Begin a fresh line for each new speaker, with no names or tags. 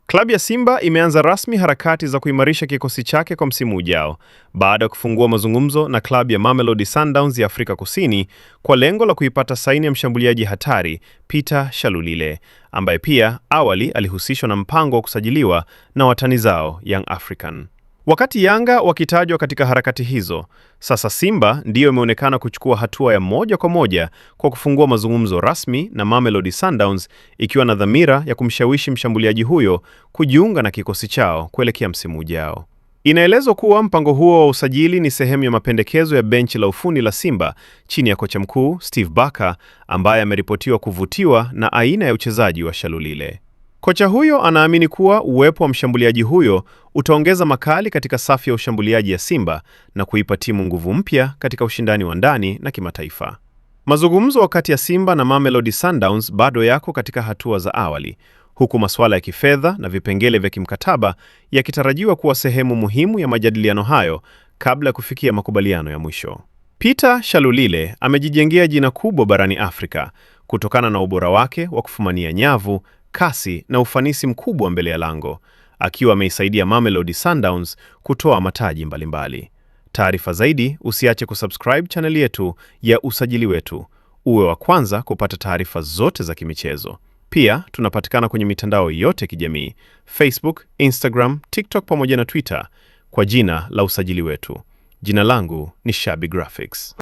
Klabu ya Simba imeanza rasmi harakati za kuimarisha kikosi chake kwa msimu ujao baada ya kufungua mazungumzo na klabu ya Mamelodi Sundowns ya Afrika Kusini kwa lengo la kuipata saini ya mshambuliaji hatari Peter Shalulile, ambaye pia awali alihusishwa na mpango wa kusajiliwa na watani zao Young African. Wakati Yanga wakitajwa katika harakati hizo, sasa Simba ndiyo imeonekana kuchukua hatua ya moja kwa moja kwa kufungua mazungumzo rasmi na Mamelodi Sundowns, ikiwa na dhamira ya kumshawishi mshambuliaji huyo kujiunga na kikosi chao kuelekea msimu ujao. Inaelezwa kuwa mpango huo wa usajili ni sehemu ya mapendekezo ya benchi la ufundi la Simba chini ya kocha mkuu Steve Barker, ambaye ameripotiwa kuvutiwa na aina ya uchezaji wa Shalulile. Kocha huyo anaamini kuwa uwepo wa mshambuliaji huyo utaongeza makali katika safu ya ushambuliaji ya Simba na kuipa timu nguvu mpya katika ushindani wa ndani na kimataifa. Mazungumzo kati ya Simba na Mamelodi Sundowns bado yako katika hatua za awali, huku masuala ya kifedha na vipengele vya kimkataba yakitarajiwa kuwa sehemu muhimu ya majadiliano hayo kabla ya kufikia makubaliano ya mwisho. Peter Shalulile amejijengea jina kubwa barani Afrika kutokana na ubora wake wa kufumania nyavu, kasi na ufanisi mkubwa mbele ya lango, akiwa ameisaidia Mamelodi Sundowns kutoa mataji mbalimbali. Taarifa zaidi, usiache kusubscribe channel yetu ya Usajili Wetu, uwe wa kwanza kupata taarifa zote za kimichezo. Pia tunapatikana kwenye mitandao yote kijamii: Facebook, Instagram, TikTok pamoja na Twitter kwa jina la Usajili Wetu. Jina langu ni Shabby Graphics.